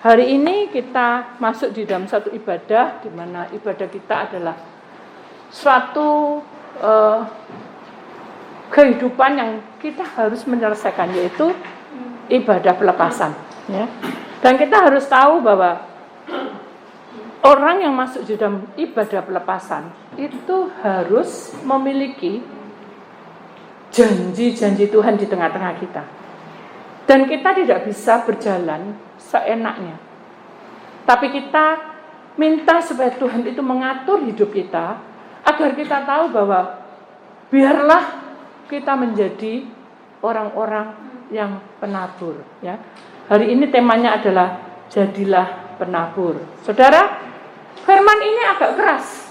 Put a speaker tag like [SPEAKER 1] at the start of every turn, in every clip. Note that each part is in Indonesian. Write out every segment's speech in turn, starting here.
[SPEAKER 1] Hari ini kita masuk di dalam satu ibadah, di mana ibadah kita adalah suatu kehidupan yang kita harus menyelesaikan, yaitu ibadah pelepasan. Ya. Dan kita harus tahu bahwa orang yang masuk di dalam ibadah pelepasan itu harus memiliki janji-janji Tuhan di tengah-tengah kita. Dan kita tidak bisa berjalan seenaknya. Tapi kita minta supaya Tuhan itu mengatur hidup kita, agar kita tahu bahwa biarlah kita menjadi orang-orang yang penabur. Ya. Hari ini temanya adalah jadilah penabur. Saudara, firman ini agak keras,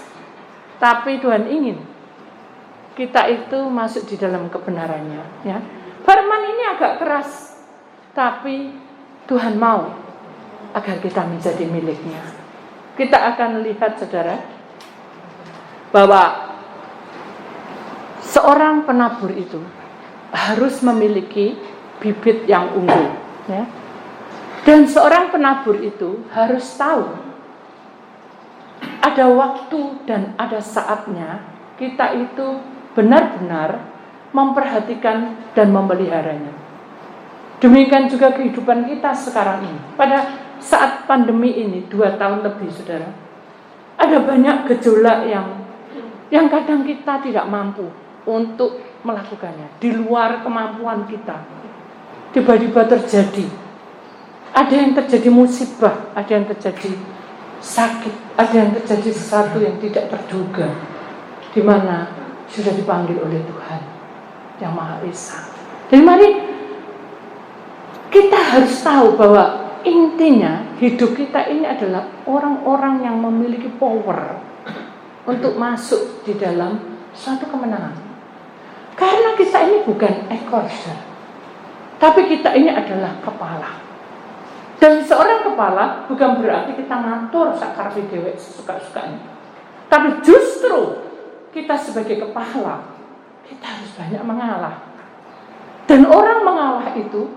[SPEAKER 1] tapi Tuhan ingin kita itu masuk di dalam kebenarannya. Ya. Firman ini agak keras, tapi Tuhan mau agar kita menjadi miliknya. Kita akan lihat, saudara, bahwa seorang penabur itu harus memiliki bibit yang unggul. Ya. Dan seorang penabur itu harus tahu ada waktu dan ada saatnya kita itu benar-benar memperhatikan dan memeliharanya. Demikian juga kehidupan kita sekarang ini. Pada saat pandemi ini 2 tahun lebih, saudara, ada banyak gejolak yang kadang kita tidak mampu untuk melakukannya. Di luar kemampuan kita. Tiba-tiba terjadi. Ada yang terjadi musibah, ada yang terjadi sakit, ada yang terjadi sesuatu yang tidak terduga, di mana sudah dipanggil oleh Tuhan yang Maha Esa. Jadi mari kita harus tahu bahwa intinya hidup kita ini adalah orang-orang yang memiliki power untuk masuk di dalam suatu kemenangan. Karena kita ini bukan ekor, tapi kita ini adalah kepala. Dan seorang kepala bukan berarti kita ngatur sakarep dhewe sesuka-sukanya. Tapi justru kita sebagai kepala, kita harus banyak mengalah. Dan orang mengalah itu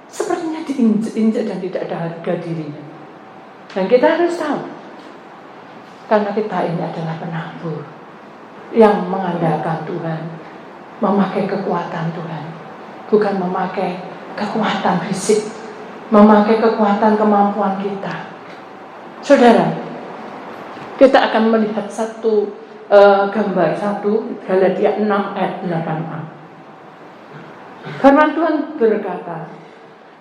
[SPEAKER 1] sepertinya diinjak-injak dan tidak ada harga dirinya. Dan kita harus tahu, karena kita ini adalah penabur yang mengandalkan Tuhan, memakai kekuatan Tuhan, bukan memakai kekuatan fisik, memakai kekuatan kemampuan kita. Saudara, kita akan melihat satu gambar, Galatia 6 ayat 8a. Firman Tuhan berkata,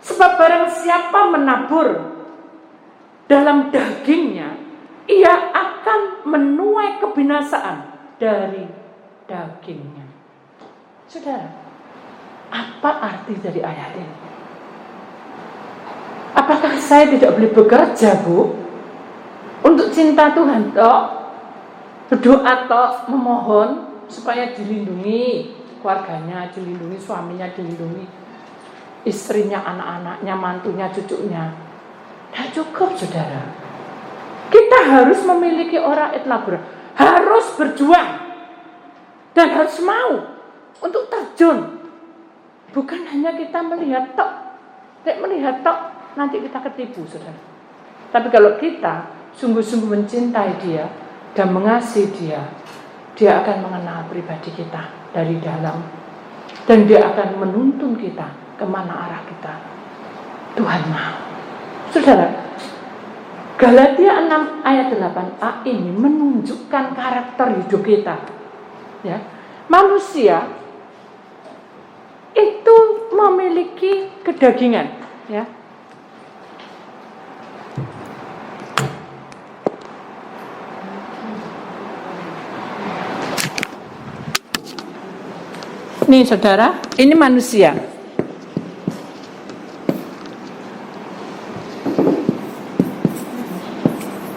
[SPEAKER 1] sebab barang siapa menabur dalam dagingnya, ia akan menuai kebinasaan dari dagingnya. Saudara, apa arti dari ayat ini? Apakah saya tidak boleh bekerja, Bu? Untuk cinta Tuhan toh, berdoa toh, memohon supaya dilindungi keluarganya, dilindungi suaminya, dilindungi istrinya, anak-anaknya, mantunya, cucunya. Tidak cukup, saudara. Kita harus memiliki orang etlabur, harus berjuang dan harus mau untuk terjun. Bukan hanya kita melihat tok, nanti kita ketipu, saudara. Tapi kalau kita sungguh-sungguh mencintai dia dan mengasihi dia, dia akan mengenal pribadi kita dari dalam, dan dia akan menuntun kita kemana arah kita. Tuhan mau. Saudara, Galatia 6 ayat 8a ini menunjukkan karakter hidup kita. Ya, manusia itu memiliki kedagingan, ya. Nih saudara, ini manusia.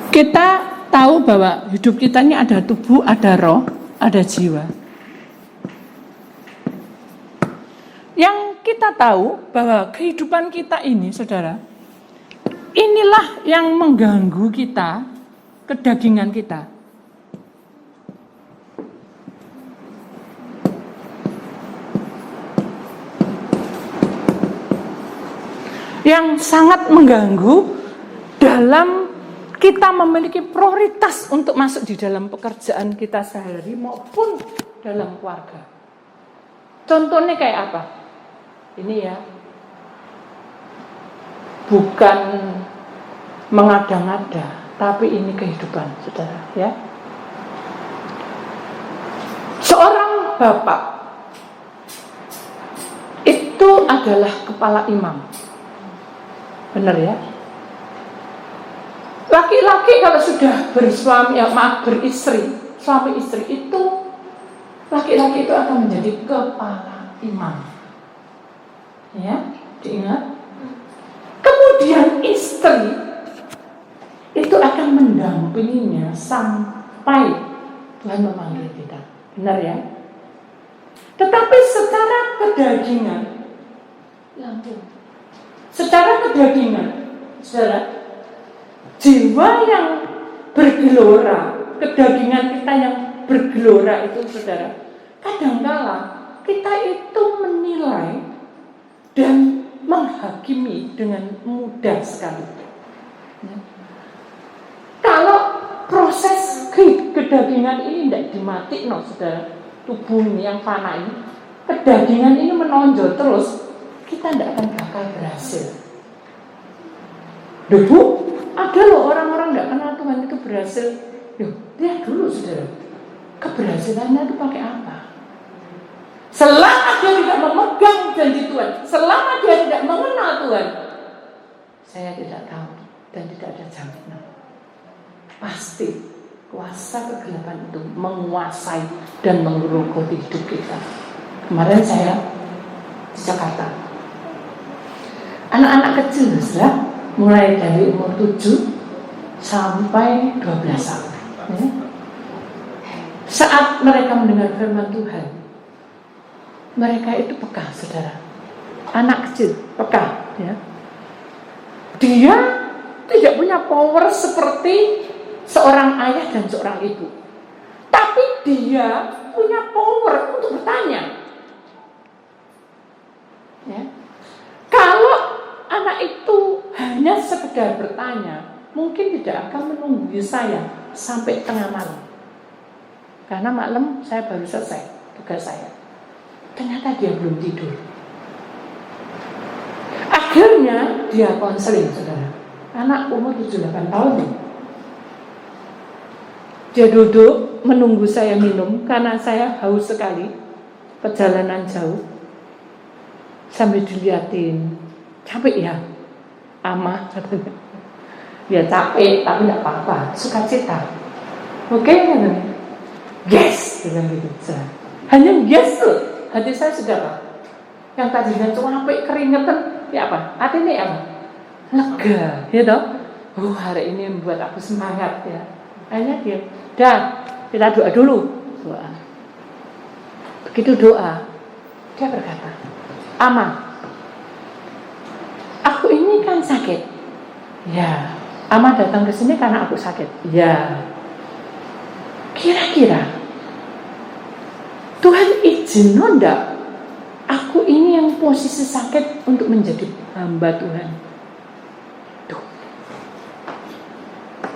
[SPEAKER 1] Kita tahu bahwa hidup kita ini ada tubuh, ada roh, ada jiwa. Yang kita tahu bahwa kehidupan kita ini, saudara, inilah yang mengganggu kita, kedagingan kita. yang sangat mengganggu dalam kita memiliki prioritas untuk masuk di dalam pekerjaan kita sehari maupun dalam keluarga. Contohnya kayak apa? Ini ya, bukan mengada-ngada, tapi ini kehidupan, saudara, ya. Seorang bapak itu adalah kepala imam, benar ya? Laki-laki kalau sudah beristri, suami istri itu, laki-laki itu akan menjadi kepala imam, ya, diingat. Kemudian istri itu akan mendampinginya sampai Tuhan memanggil kita, benar ya? Tetapi secara kedagingan, saudara, jiwa yang bergelora, kedagingan kita yang bergelora itu, saudara, kadangkala kita itu menilai dan menghakimi dengan mudah sekali. Ya. Kalau proses kedagingan ini tidak dimatikan, saudara, tubuh ini yang fana ini, kedagingan ini menonjol terus, kita tidak akan bakal berhasil. Bu, ada loh orang-orang tidak kenal Tuhan itu berhasil. Yuk, lihat dulu, saudara, keberhasilannya itu pakai apa? Selama dia tidak memegang janji Tuhan, selama dia tidak mengenal Tuhan, saya tidak tahu dan tidak ada jaminan. Pasti kuasa kegelapan itu menguasai dan menggerogoti hidup kita. Kemarin saya di Jakarta, anak-anak kecil, saudara, mulai dari umur 7 sampai 12 tahun, ya. Saat mereka mendengar firman Tuhan, mereka itu peka, saudara. Anak kecil peka, ya. Dia tidak punya power seperti seorang ayah dan seorang ibu, tapi dia punya power untuk bertanya, ya. Kalau anak itu hanya sekedar bertanya, mungkin tidak akan menunggu saya sampai tengah malam, karena malam saya baru selesai tugas saya. Ternyata dia belum tidur. Akhirnya dia konseling, saudara. Anak umur 7-8 tahun nih. Dia duduk menunggu saya minum karena saya haus sekali, perjalanan jauh. Sambil diliatin, capek ya, Amah katanya. Ya capek, tapi tidak apa-apa, sukacita. Oke, katanya. Yes, bilang gitu. Hanya yes tuh, hati saya sudah apa? Yang tadinya capek, keringetan, ya apa? Artinya apa? Lega, ya toh? Hari ini membuat aku semangat, ya. Akhirnya dia, dah, kita doa dulu. Doa. Begitu doa, dia berkata, Ama, aku ini kan sakit. Ya, Ama datang ke sini karena aku sakit. Ya. Kira-kira Tuhan izin enggak aku ini yang posisi sakit untuk menjadi hamba Tuhan? Tuh.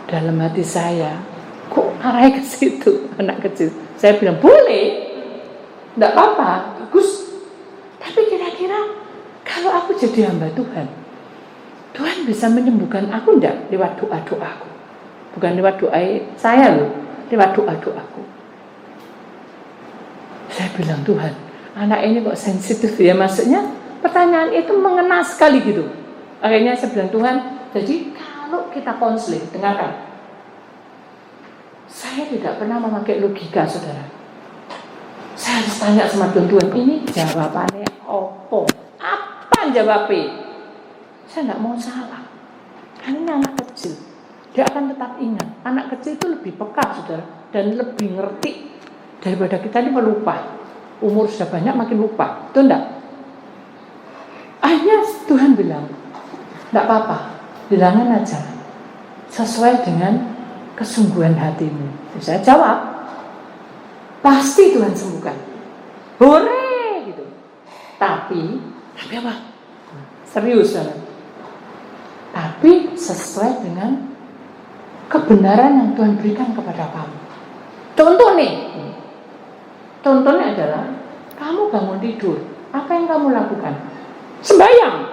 [SPEAKER 1] Dalam hati saya, kok arahnya ke situ, anak kecil. Saya bilang, boleh, enggak apa-apa, bagus. Tapi kira-kira kalau aku jadi hamba Tuhan, Tuhan bisa menyembuhkan aku enggak lewat doa-doaku? Bukan lewat doa saya loh, lewat doa-doaku. Saya bilang, Tuhan, anak ini kok sensitif ya, maksudnya pertanyaan itu mengena sekali gitu. Akhirnya saya bilang, Tuhan, jadi kalau kita konseling, dengarkan, saya tidak pernah memakai logika, saudara. Saya harus tanya sama Tuhan, ini jawabannya apa? Apa jawabnya? Saya tidak mau salah. Karena anak kecil, dia akan tetap ingat. Anak kecil itu lebih peka, saudara, dan lebih ngerti daripada kita ini melupa. Umur sudah banyak makin lupa, betul enggak? Akhirnya Tuhan bilang, enggak apa-apa, bilangin aja sesuai dengan kesungguhan hatimu. Saya jawab, pasti Tuhan sembuhkan. Hore gitu. Tapi apa? Serius, saudara. tapi sesuai dengan kebenaran yang Tuhan berikan kepada kamu. Contohnya adalah kamu bangun tidur, apa yang kamu lakukan? Sembahyang.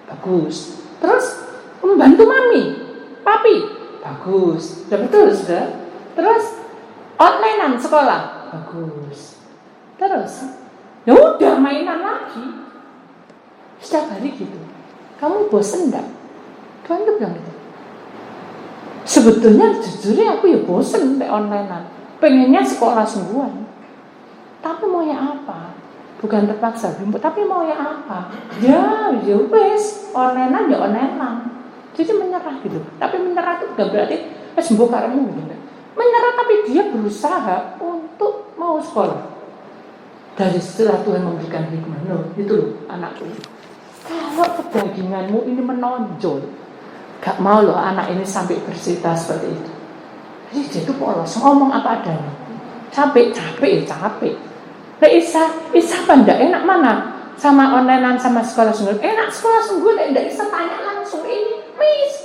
[SPEAKER 1] Bagus. Terus membantu mami, papi. Bagus. Sudah betul, sudah. Terus onlinean sekolah. Bagus. Terus ya udah mainan lagi. Setiap hari gitu. Kamu bosen enggak? Tuhan tuh bilang gitu. Sebetulnya jujurnya aku ya bosen kayak onlinean. Pengennya sekolah sungguhan. Tapi mau ya apa? Bukan terpaksa, tapi mau ya apa? Ya wes, onlinean ya onlinean. Jadi menyerah gitu. Tapi menyerah itu bukan berarti sembuh karemu gitu. Menyerah tapi dia berusaha untuk mau sekolah. Dari setelah Tuhan memberikan hikmah, itu loh anakku. Kalau kedaginganmu ini menonjol, gak mau loh anak ini sampai bercerita seperti itu. Jadi dia itu polos, ngomong apa adanya. Capek. Nah Isa apa enggak enak mana? Sama onlinean sama sekolah sungguh. Enak sekolah sungguh, enggak bisa tanya langsung ini, miss.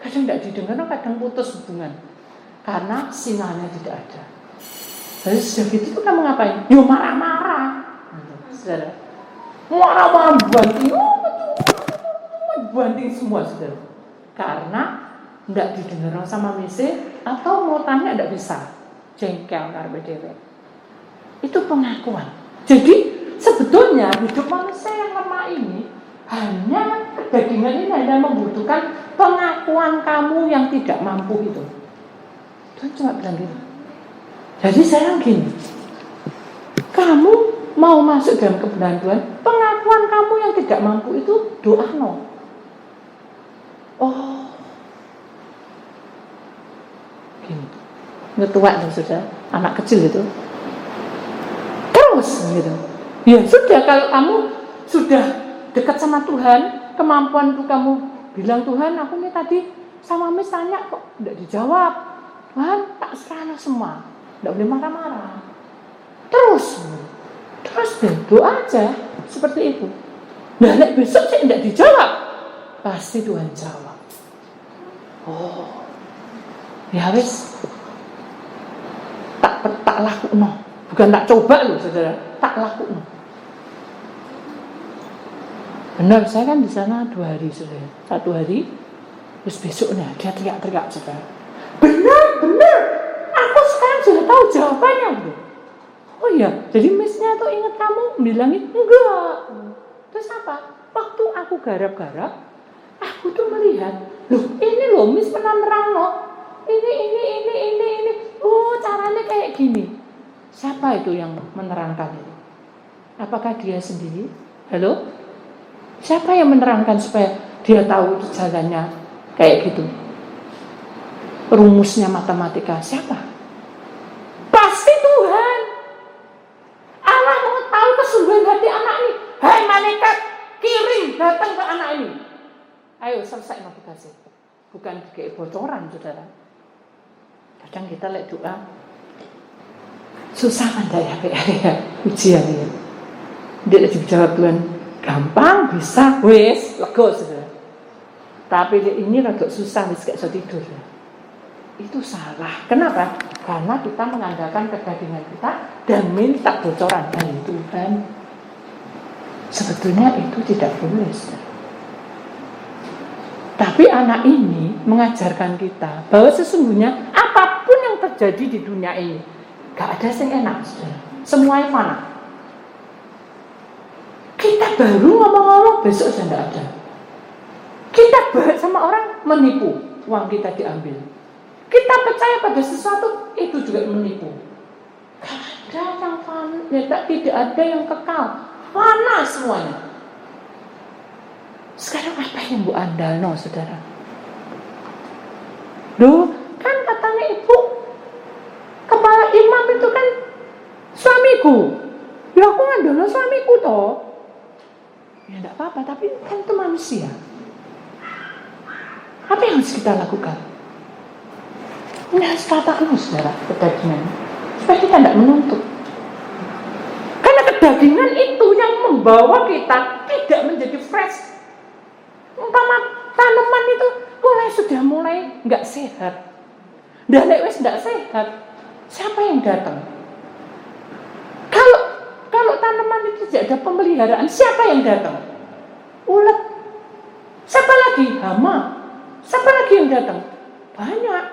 [SPEAKER 1] Kadang enggak didengar, kadang putus hubungan. Karena sinyalnya tidak ada. Jadi sudah gitu kamu ngapain? Yo marah-marah. Saudara. Marah-marah banting semua saudara. Karena enggak didengar sama misi atau mau tanya enggak bisa. Jengkel karena dewe. Itu pengakuan. Jadi sebetulnya hidup manusia yang lemah ini hanya kedagingan ini hanya membutuhkan pengakuan kamu yang tidak mampu itu. Tuhan cuma bilang gini. Jadi saya gini, kamu mau masuk dalam kebenaran Tuhan, pengakuan kamu yang tidak mampu itu doa no. Oh, gini, ngetua tuh sudah, anak kecil itu, terus gitu. Ya sudah kalau kamu sudah dekat sama Tuhan, kemampuan tuh kamu bilang Tuhan, aku nih tadi sama Miss tanya kok tidak dijawab, Tuhan tak serana semua. Tidak boleh marah-marah. Terus berdoa aja seperti itu. Nah, besok saya tidak dijawab, pasti Tuhan jawab. Oh, ya wis, tak laku no, bukan tak coba loh saudara, tak laku no. Benar, saya kan di sana 2 hari saudara. 1 hari, terus besoknya dia teriak-teriak saudara. Benar. Aku sekarang sudah tahu jawabannya bro. Oh iya, jadi Miss-nya tuh ingat kamu bilangin enggak. Terus apa? Waktu aku garap-garap, aku tuh melihat, ini loh Miss pernah nerang loh. Ini. Oh caranya kayak gini. Siapa itu yang menerangkan itu? Apakah dia sendiri? Halo? Siapa yang menerangkan supaya dia tahu jalannya kayak gitu? Rumusnya matematika siapa? Pasti Tuhan. Allah mau tahu kesungguhan hati anak ini. Hai malaikat, kirim datang ke anak ini. Ayo selesai navigasi. Bukan kayak bocoran saudara. Kadang kita lihat doa susah kan ya ujian ya. Dia dijawab Tuhan gampang bisa wes lego saudara. Tapi ini agak susah wis gak bisa tidur. Itu salah. Kenapa? Karena kita mengandalkan kedagingan kita dan minta bocoran dari Tuhan. Sebetulnya itu tidak boleh. Tapi anak ini mengajarkan kita bahwa sesungguhnya apapun yang terjadi di dunia ini gak ada yang enak. Semuanya mana? Kita baru ngomong-ngomong besok sudah tidak ada. Kita baik sama orang menipu, uang kita diambil. Kita percaya pada sesuatu itu juga menipu. Gak ada yang fana, tidak ada yang kekal, fana semuanya. Sekarang apa yang Bu andalno saudara? Duh, kan katanya ibu kepala imam itu kan suamiku. Ya aku ngandalno suamiku toh. Ya enggak apa-apa, tapi kan itu manusia. Apa yang harus kita lakukan? Ini harus katakan saudara, kedagingan. Supaya kita tidak menuntut. Karena kedagingan itu yang membawa kita tidak menjadi fresh. Umpama nggak sehat. Dan nek wis nggak sehat, siapa yang datang? Kalau tanaman itu tidak ada pemeliharaan, siapa yang datang? Ulet. Siapa lagi? Hama. Siapa lagi yang datang? Banyak.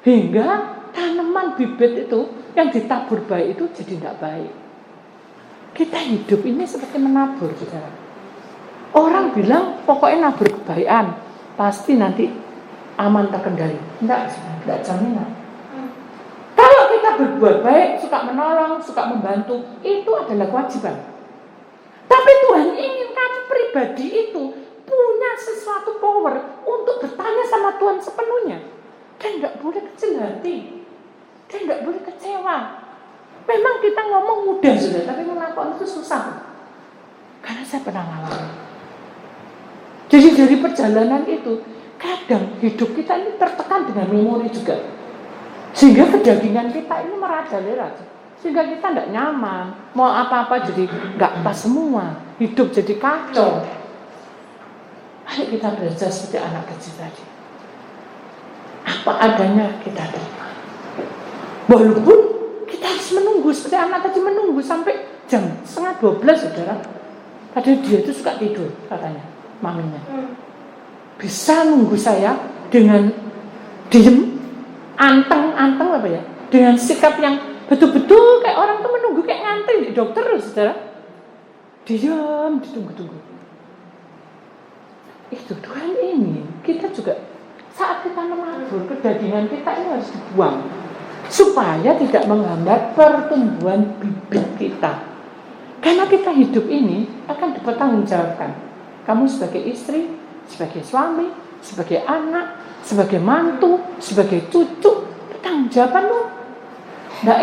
[SPEAKER 1] Hingga tanaman bibit itu yang ditabur baik itu jadi tidak baik. Kita hidup ini seperti menabur, saudara. Orang bilang pokoknya nabur kebaikan, pasti nanti aman terkendali. Tidak jaminan. Kalau kita berbuat baik, suka menolong, suka membantu, itu adalah kewajiban. Tapi Tuhan ingin kamu pribadi itu punya sesuatu power untuk bertanya sama Tuhan sepenuhnya. Dan tidak boleh kecil hati. Dan tidak boleh kecewa. Memang kita ngomong mudah sudah, tapi melakukan itu susah. Karena saya pernah ngalamin. Jadi dari perjalanan itu, kadang hidup kita ini tertekan dengan memori juga. Sehingga kedagingan kita ini merajalela. Sehingga kita tidak nyaman. Mau apa-apa jadi nggak pas semua. Hidup jadi kacau. Ayo kita belajar seperti anak kecil tadi. Apa adanya kita terima. Walaupun kita harus menunggu seperti anak tadi menunggu sampai jam 11:30, saudara. Padahal dia itu suka tidur katanya, maminya. Bisa nunggu saya dengan diem, anteng apa ya? Dengan sikap yang betul-betul kayak orang tuh menunggu kayak ngantri di dokter, saudara. Diam, ditunggu-tunggu. Itu Tuhan ingin kita juga saat kita menabur kedagingan kita ini harus dibuang supaya tidak menghambat pertumbuhan bibit kita. Karena kita hidup ini akan dipertanggungjawabkan. Kamu sebagai istri, sebagai suami, sebagai anak, sebagai mantu, sebagai cucu, pertanggungjawabanmu tidak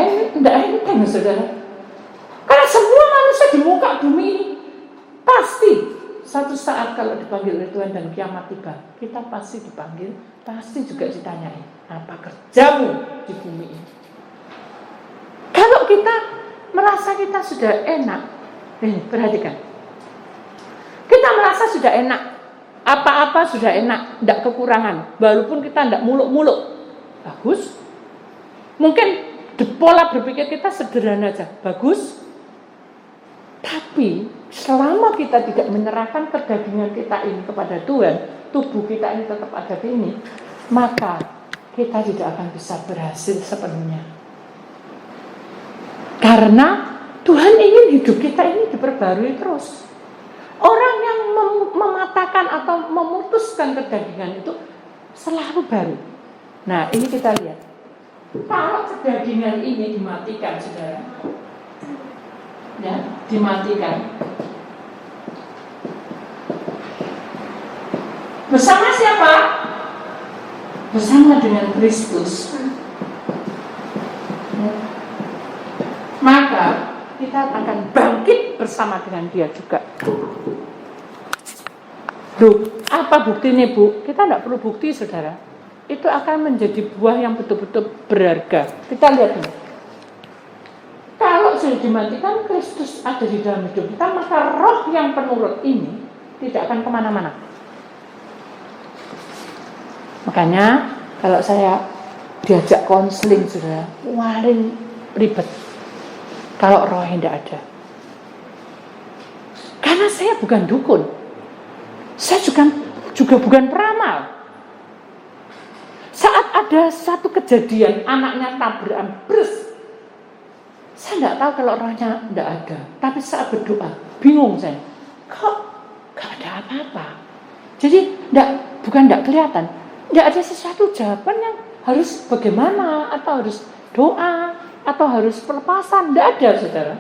[SPEAKER 1] enteng, saudara. Karena semua manusia di muka bumi ini pasti satu saat kalau dipanggil oleh Tuhan dan kiamat tiba, kita pasti dipanggil, pasti juga ditanyai, apa kerjamu di bumi ini? Kalau kita merasa kita sudah enak, perhatikan, kita merasa sudah enak, apa-apa sudah enak, tidak kekurangan, walaupun kita tidak muluk-muluk, bagus. Mungkin pola berpikir kita sederhana aja, bagus. Tapi selama kita tidak menyerahkan kedagingan kita ini kepada Tuhan, tubuh kita ini tetap ada di ini, maka kita tidak akan bisa berhasil sepenuhnya. Karena Tuhan ingin hidup kita ini diperbarui terus. Orang yang mematahkan atau memutuskan kedagingan itu selalu baru. Nah, ini kita lihat. Kalau kedagingan ini dimatikan, saudara, ya, dimatikan. Bersama siapa? Bersama dengan Kristus. Ya. Maka kita akan bangkit bersama dengan Dia juga. Loh, apa buktinya, Bu? Kita tidak perlu bukti, saudara. Itu akan menjadi buah yang betul-betul berharga. Kita lihat ini. Kalau sudah dimatikan, Kristus ada di dalam hidup kita, maka roh yang penurut ini tidak akan kemana-mana. Makanya kalau saya diajak konseling, saudara, paling ribet kalau rohnya tidak ada. Karena saya bukan dukun, saya juga bukan peramal. Saat ada satu kejadian anaknya tabrakan, saya tidak tahu kalau rohnya tidak ada. Tapi saat berdoa, bingung saya, kok gak ada apa-apa. Jadi bukan tidak kelihatan, tidak ada sesuatu jawaban yang harus bagaimana, atau harus doa, atau harus pelepasan, tidak ada, saudara.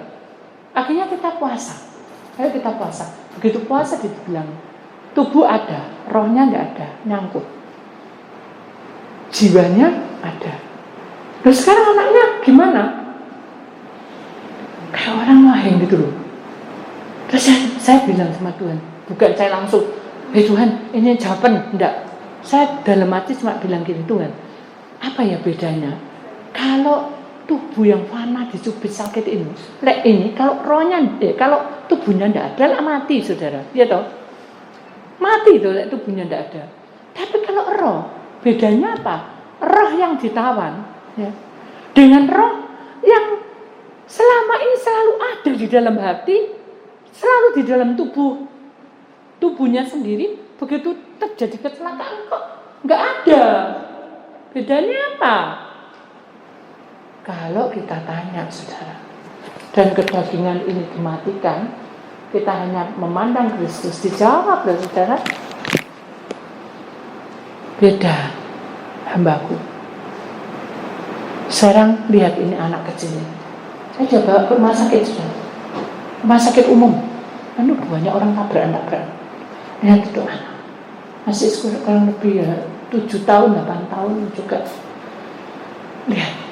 [SPEAKER 1] Akhirnya kita puasa. Ayo kita puasa. Begitu puasa dibilang, tubuh ada, rohnya tidak ada, nyangkut. Jiwanya ada. Terus sekarang anaknya gimana? Kayak orang lain gitu loh. Terus saya bilang sama Tuhan, bukan saya langsung, Tuhan, ini jawaban, enggak. Saya dalam hati cuma bilang gini, Tuhan, apa ya bedanya kalau tubuh yang fana dicubit sakit ini, kalau rohnya, kalau tubuhnya enggak ada, mati, saudara. Iya toh? Mati tuh, tubuhnya enggak ada. Tapi kalau roh, Bedanya apa? Roh yang ditawan, ya, dengan roh yang selama ini selalu ada di dalam hati, selalu di dalam tubuhnya sendiri. Begitu terjadi kecelakaan kok nggak ada. Bedanya apa? Kalau kita tanya, saudara, dan kedagingan ini dimatikan, kita hanya memandang Kristus, dijawab loh, saudara. Beda, hambaku. Sekarang lihat ini anak kecil. Saya coba ke rumah sakit, saudara. Rumah sakit umum. Banyak orang tabrak. Lihat itu anak. Masih kurang lebih ya 7 tahun, 8 tahun juga. Lihat.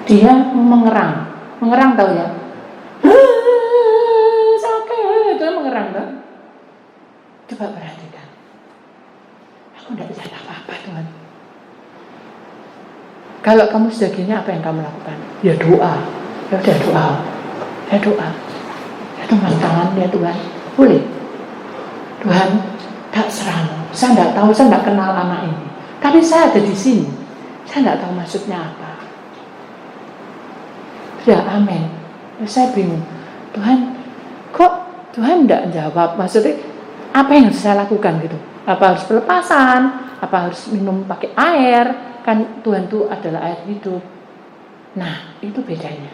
[SPEAKER 1] Dia mengerang tahu ya. Sakit, itu mengerang kan? Coba perhatikan. Aku tidak bisa apa-apa, Tuhan. Kalau kamu sudah gini, apa yang kamu lakukan? Ya doa. Ya udah doa. Ya Tuhan, tangannya Tuhan. Boleh. Tuhan, tak serang. Saya tidak tahu, saya tidak kenal anak ini. Tapi saya ada di sini. Saya tidak tahu maksudnya apa. Ya, amin. Saya bingung. Tuhan, kok Tuhan tidak jawab? Maksudnya, apa yang harus saya lakukan gitu? Apa harus pelepasan? Apa harus minum pakai air? Kan Tuhan itu adalah air hidup. Nah, itu bedanya.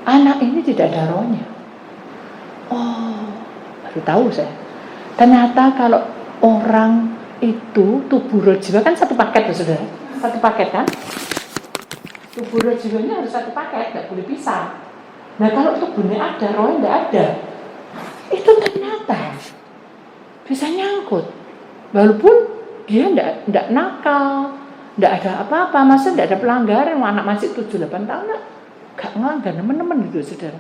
[SPEAKER 1] Anak ini tidak ada rohnya. Oh, baru tahu saya. Ternyata kalau orang itu tubuh roh jiwa kan satu paket ya, saudara. Satu paket kan? Tubuh roh jiwanya harus satu paket, tidak boleh pisah. Nah kalau tubuhnya ada, rohnya tidak ada, itu ternyata bisa nyangkut. Walaupun dia tidak nakal, tidak ada apa-apa, masa tidak ada pelanggaran. Anak masih 7-8 tahun, gak ngelanggar teman-teman gitu, saudara.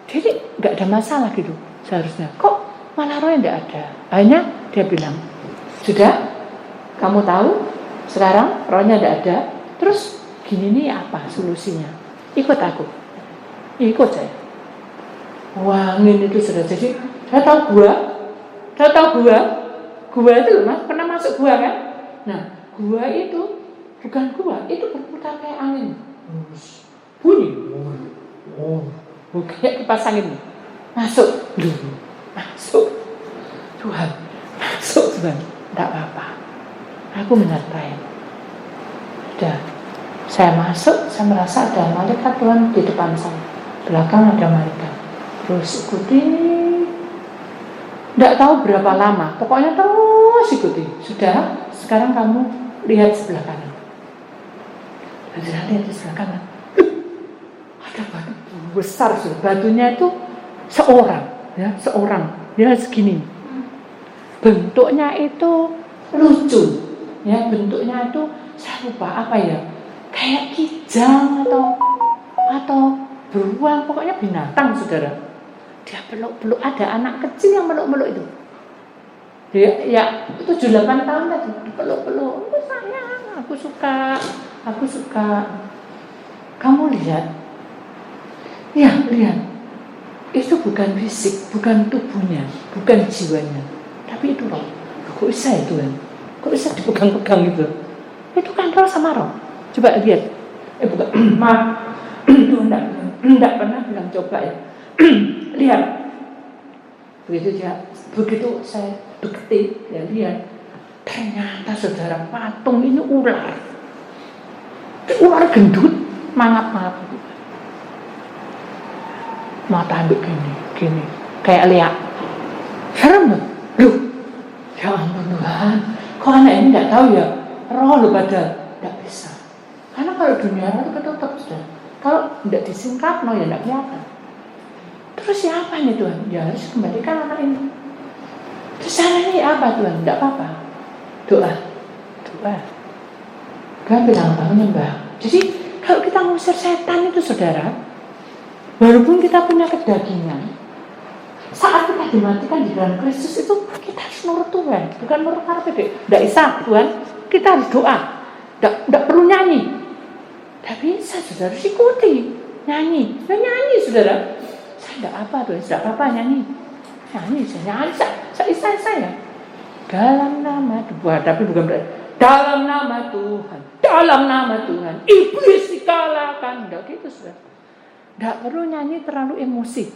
[SPEAKER 1] Jadi gak ada masalah gitu seharusnya. Kok malah rohnya tidak ada? Akhirnya dia bilang, sudah, kamu tahu sekarang rohnya tidak ada. Terus gini nih apa solusinya? Ikut aku. Ikut saya. Wangin itu sudah jadi. Saya tahu gua. Gua itu loh, Mas, pernah masuk gua kan? Nah, gua itu bukan gua, itu berputar kayak angin. Bunyi. Kayak kipas angin. Masuk. Tuhan. Masuk Tuhan. Tidak apa-apa. Aku menyertai. Sudah, saya masuk, saya merasa ada malaikat Tuhan di depan saya, belakang ada malaikat. Terus ikuti, tidak tahu berapa lama, pokoknya terus ikuti. Sudah, sekarang kamu lihat sebelah kanan. Saya lihat di sebelah kanan, ada batu besar, batunya itu seorang, dia segini. Bentuknya itu lucu, ya bentuknya itu. Saya lupa apa ya, kayak kijang atau beruang, pokoknya binatang, saudara. Dia peluk-peluk, ada anak kecil yang meluk-meluk itu. Dia ya 7-8 tahun tadi peluk-peluk. Sayang, aku suka. Kamu lihat. Ya, lihat. Itu bukan fisik, bukan tubuhnya, bukan jiwanya, tapi itu roh. Kok bisa itu kan? Kok bisa dipegang-pegang gitu? Itu kan roh sama roh. Coba lihat. Bukan. Maaf. Tuhan tidak pernah bilang coba ya. Lihat. Begitu saya deketi, ya lihat. Ternyata saudara, patung ini ular. Ular gendut, mangap-mangap. Mata ambil gini. Kayak lihat. Serem loh. Ya ampun Tuhan. Kok anak ini tidak tahu ya? Roh lo pada tidak bisa. Karena kalau dunia roh itu ketutup sudah. Kalau tidak disingkap, ya tidak kelihatan. Terus siapa nih Tuhan? Ya harus kembalikan anak ini. Terus caranya apa Tuhan? Tidak apa-apa. Doa. Kan bilang apa? Menyembah. Jadi kalau kita ngusir setan itu saudara, walaupun kita punya kedagingan, saat kita dimatikan di dalam Kristus itu kita harus nurut Tuhan, bukan nurut karpet. Tidak bisa Tuhan, kita harus doa. Tidak perlu nyanyi. Tapi saya sudah harus ikuti nyanyi. Nyanyi saudara. Saya tidak apa Tuhan, tidak apa-apa nyanyi. Saya. Dalam nama Tuhan, tapi bukan berarti dalam nama Tuhan, dalam nama Tuhan, iblis dikalahkan. Enggak gitu, saudara. Enggak perlu nyanyi terlalu emosi.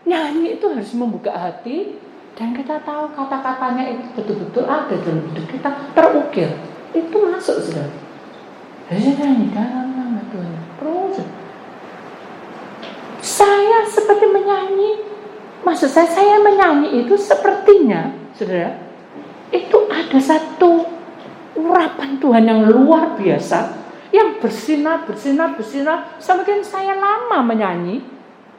[SPEAKER 1] Nyanyi itu harus membuka hati, dan kita tahu kata-katanya itu betul-betul ada dalam hidup kita, terukir. Itu masuk, saudara. Jadi nyanyi dalam nama Tuhan. Terus saya seperti menyanyi. Maksud saya menyanyi itu sepertinya, saudara, itu ada satu urapan Tuhan yang luar biasa, yang bersinar, semakin saya lama menyanyi,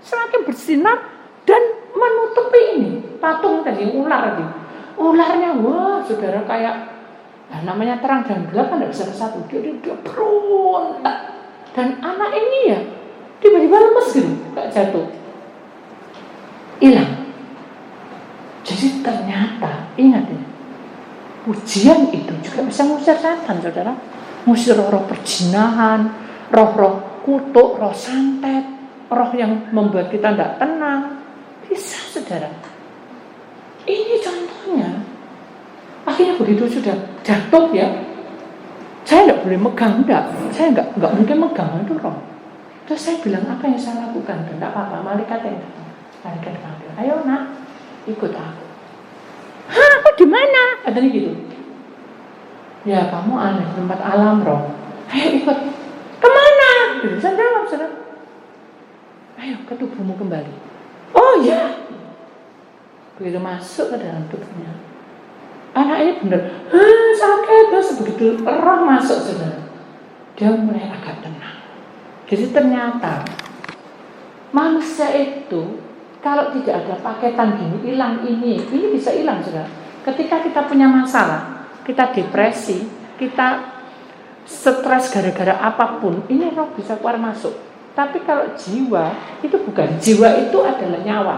[SPEAKER 1] semakin bersinar dan menutupi ini patung tadi, ular tadi. Ularnya, wah saudara, kayak namanya terang dan gelap kan tidak bisa bersatu. Dia berontak, dan anak ini ya tiba-tiba lemes gitu, kayak jatuh, hilang. Jadi ternyata, ingat ya, pujian itu juga bisa ngusir setan, saudara. Ngusir roh-roh perjinahan, roh-roh kutuk, roh santet, roh yang membuat kita tidak tenang. Bisa, saudara. Ini contohnya. Akhirnya begitu sudah jatuh ya, saya tidak boleh megang, saya nggak mungkin megang itu roh. Terus saya bilang, apa yang saya lakukan? Tidak apa-apa, malaikat yang datang. Malaikat panggil, ayo nak, ikut aku. Hah, aku di mana? Katanya gitu. Ya kamu aneh, tempat alam roh. Ayo ikut. Kemana? Saya jawab, saudara. Ayo ke tubuhmu kembali. Oh ya. Begitu masuk ke dalam tubuhnya, anak ini benar, sakit. Terus begitu roh masuk, saudara, dia mulai agak tenang. Jadi ternyata manusia itu kalau tidak ada paketan gini, hilang ini bisa hilang, saudara. Ketika kita punya masalah, kita depresi, kita stres gara-gara apapun, ini roh bisa keluar masuk. Tapi kalau jiwa itu bukan, jiwa itu adalah nyawa.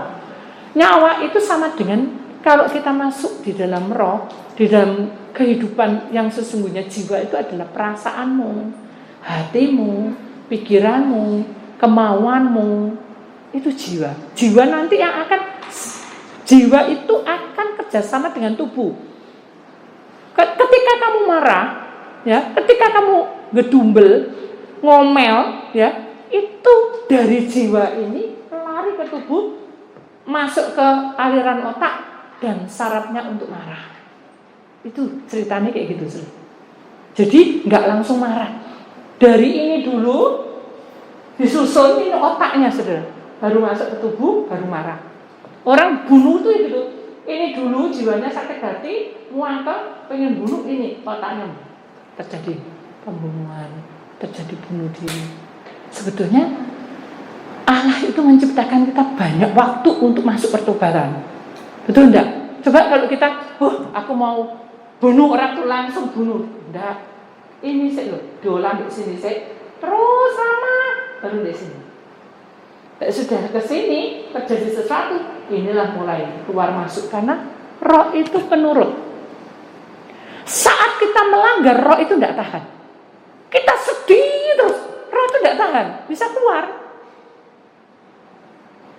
[SPEAKER 1] Nyawa itu sama dengan kalau kita masuk di dalam roh, di dalam kehidupan yang sesungguhnya. Jiwa itu adalah perasaanmu, hatimu, pikiranmu, kemauanmu. Itu jiwa. Jiwa nanti yang jiwa itu akan kerjasama dengan tubuh. Ketika kamu marah, ya, ketika kamu gedumbel, ngomel, ya, itu dari jiwa ini lari ke tubuh, masuk ke aliran otak dan sarafnya untuk marah. Itu ceritanya kayak gitu. Jadi nggak langsung marah. Dari ini dulu disusun ini otaknya, saudara. Baru masuk ke tubuh, baru marah. Orang bunuh tuh gitu. Ini dulu jiwanya sakit hati, muangkel, pengen bunuh, ini otaknya. Terjadi pembunuhan, terjadi bunuh diri. Sebetulnya Allah itu menciptakan kita banyak waktu untuk masuk pertobatan. Betul enggak? Coba kalau kita, aku mau bunuh orang tuh langsung bunuh. Enggak. Ini sih loh, dolan di sini sih. Terus lama baru di sini. Sudah ke sini terjadi sesuatu, inilah mulai keluar masuk, karena roh itu penurut. Saat kita melanggar, roh itu tidak tahan. Kita sedih terus, roh itu tidak tahan, bisa keluar.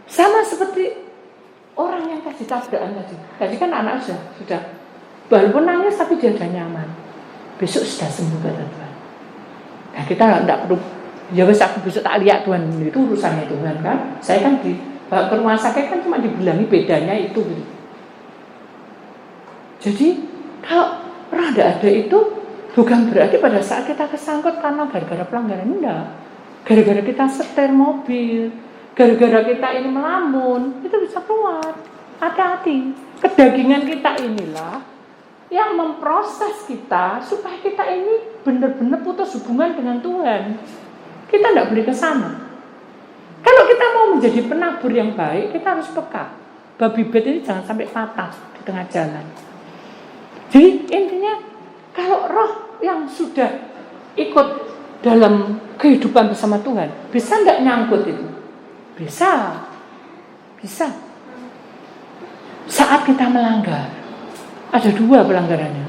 [SPEAKER 1] Sama seperti orang yang kasih tabrakan tadi. Tadi kan anak sudah walaupun nangis tapi dia sudah nyaman. Besok sudah sembuh, kata Tuhan. Nah kita tidak perlu, ya wes aku besok tak lihat Tuhan, itu urusannya Tuhan kan. Saya kan dibawa ke rumah sakit kan cuma dibilangi bedanya itu gitu. Jadi kalau roh tidak ada itu bukan berarti pada saat kita kesangkut karena gara-gara pelanggaran, enggak. Gara-gara kita setir mobil, gara-gara kita ini melamun, itu bisa keluar. Hati-hati. Kedagingan kita inilah yang memproses kita supaya kita ini benar-benar putus hubungan dengan Tuhan. Kita tidak boleh ke sana. Kalau kita mau menjadi penabur yang baik, kita harus peka. Babi bet ini jangan sampai patah di tengah jalan. Jadi intinya kalau roh yang sudah ikut dalam kehidupan bersama Tuhan, bisa nggak nyangkut itu? Bisa. Saat kita melanggar, ada dua pelanggarannya.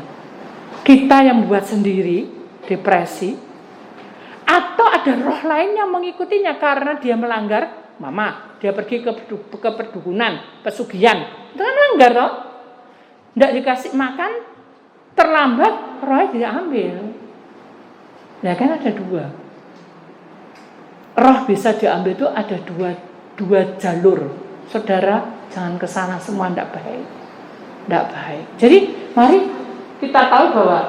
[SPEAKER 1] Kita yang buat sendiri, depresi, atau ada roh lain yang mengikutinya karena dia melanggar. Dia pergi ke perdukunan, pesugihan, itu kan melanggar, toh? Tidak dikasih makan, terlambat, rohnya diambil. Ya kan ada dua. Roh bisa diambil itu ada dua jalur. Saudara, jangan ke sana semua, tidak baik. Tidak baik. Jadi mari kita tahu bahwa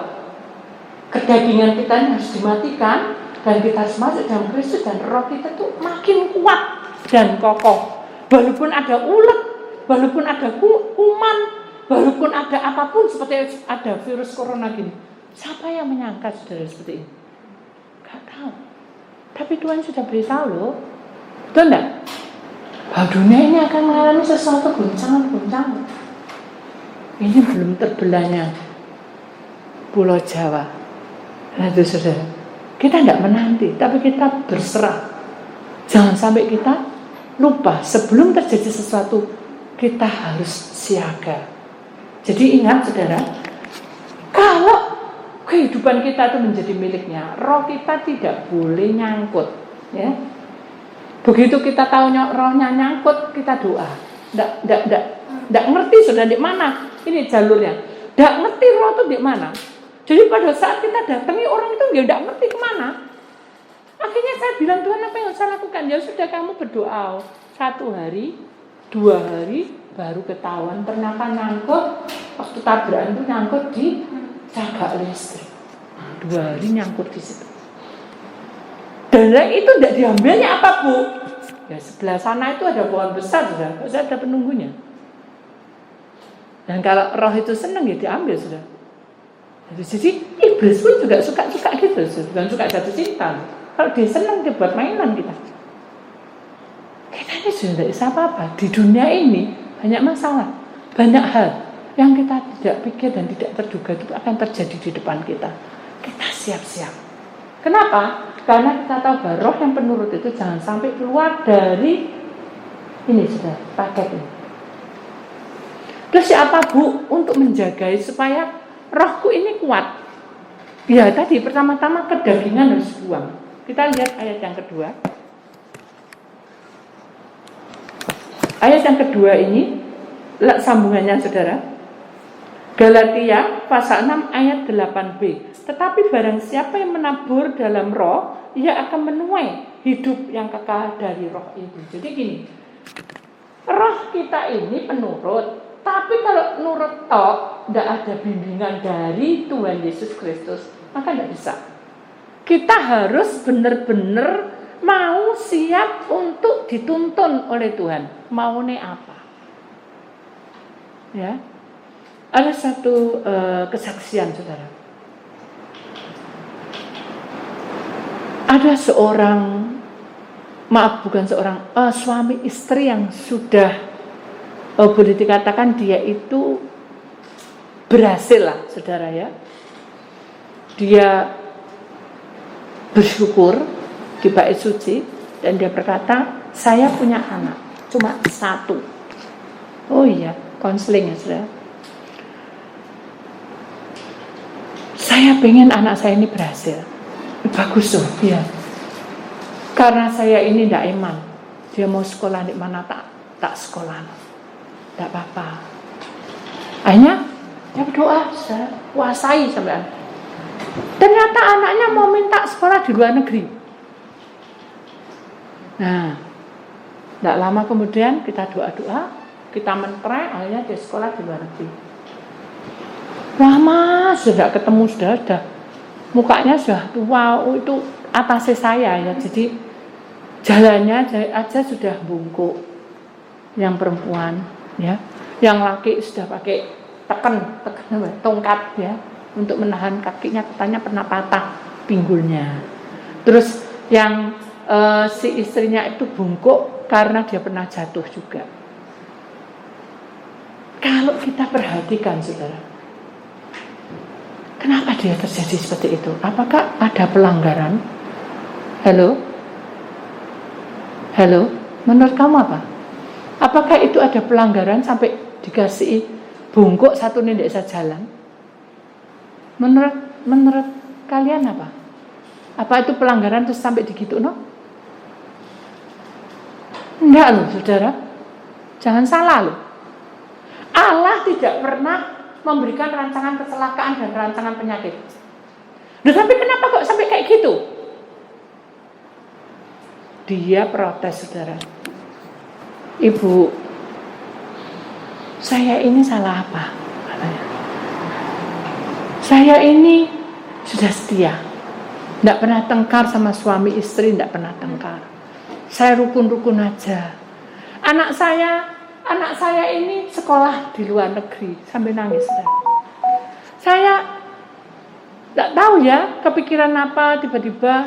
[SPEAKER 1] kedagingan kita ini harus dimatikan dan kita harus masuk dalam Kristus dan roh kita tuh makin kuat dan kokoh. Walaupun ada ulet, walaupun ada kuman, walaupun ada apapun seperti ada virus corona gini. Siapa yang menyangka saudara seperti ini? Gak tahu. Tapi Tuhan sudah beritahu loh. Betul enggak? Bahwa dunia ini akan mengalami sesuatu guncangan-guncangan. Ini belum terbelahnya Pulau Jawa. Nah itu saudara, kita tidak menanti, tapi kita berserah. Jangan sampai kita lupa, sebelum terjadi sesuatu, kita harus siaga. Jadi ingat saudara, kalau kehidupan kita itu menjadi miliknya, roh kita tidak boleh nyangkut. Ya. Begitu kita tahu rohnya nyangkut, kita doa. Tidak ngerti sudah di mana ini jalurnya. Tidak ngerti roh itu di mana. Jadi pada saat kita datangi orang itu dia tidak ngerti kemana. Akhirnya saya bilang, Tuhan apa yang saya lakukan? Ya sudah, kamu berdoa 1 hari, 2 hari, baru ketahuan ternyata nyangkut. Waktu tabrakan itu nyangkut di cagak listrik. 2 hari nyangkut di situ. Dan itu tidak diambilnya apa Bu? Ya sebelah sana itu ada pohon besar sudah, ada penunggunya. Dan kalau roh itu senang ya diambil sudah. Jadi iblis pun juga suka gitu, bukan suka jatuh cinta. Kalau dia senang dia buat mainan kita. Kita ini sudah tidak bisa apa-apa. Di dunia ini banyak masalah, banyak hal yang kita tidak pikir dan tidak terduga itu akan terjadi di depan kita. Kita siap-siap. Kenapa? Karena kita tahu bahwa roh yang penurut itu jangan sampai keluar dari ini sudah paket ini. Terus siapa Bu untuk menjaga supaya rohku ini kuat? Ya tadi pertama-tama kedagingan harus buang. Kita lihat ayat yang kedua. Ayat yang kedua ini sambungannya saudara. Galatia pasal 6 ayat 8b. Tetapi barang siapa yang menabur dalam roh, ia akan menuai hidup yang kekal dari roh itu. Jadi gini, roh kita ini penurut. Tapi kalau nurut tok, tidak ada bimbingan dari Tuhan Yesus Kristus, maka tidak bisa. Kita harus benar-benar mau siap untuk dituntun oleh Tuhan. Maunya apa? Ya, ada satu kesaksian saudara. Ada seorang, suami istri yang sudah boleh dikatakan dia itu berhasil lah saudara ya. Dia bersyukur di bait suci dan dia berkata, saya punya anak cuma 1. Oh iya, konseling ya saudara. Saya pengen anak saya ini berhasil. Bagus tuh, ya. Karena saya ini tidak iman. Dia mau sekolah di mana tak sekolah. Tidak apa-apa. Akhirnya dia berdoa, saudara, kuasai sampai. Ternyata anaknya mau minta sekolah di luar negeri. Nah, tidak lama kemudian kita doa-doa, kita menterai, akhirnya dia sekolah di luar negeri. Lama sudah ketemu, sudah mukanya sudah tua, itu atasnya saya ya. Jadi jalannya aja sudah bungkuk. Yang perempuan, ya, yang laki sudah pakai tongkat ya untuk menahan kakinya, katanya pernah patah pinggulnya. Terus yang si istrinya itu bungkuk karena dia pernah jatuh juga. Kalau kita perhatikan saudara, kenapa dia terjadi seperti itu? Apakah ada pelanggaran? Halo, menurut kamu apa? Apakah itu ada pelanggaran sampai dikasih bungkuk satu nih tidak bisa jalan? Menurut kalian apa? Apa itu pelanggaran terus sampai digitu no? Enggak loh saudara. Jangan salah loh. Allah tidak pernah memberikan rancangan kecelakaan dan rancangan penyakit. Loh, tapi kenapa kok sampai kayak gitu? Dia protes, saudara. Ibu, saya ini salah apa? Katanya. Saya ini sudah setia, tidak pernah tengkar sama suami istri, tidak pernah tengkar. Saya rukun-rukun aja. Anak saya ini sekolah di luar negeri, sampai nangis. Saya tidak tahu ya, kepikiran apa, tiba-tiba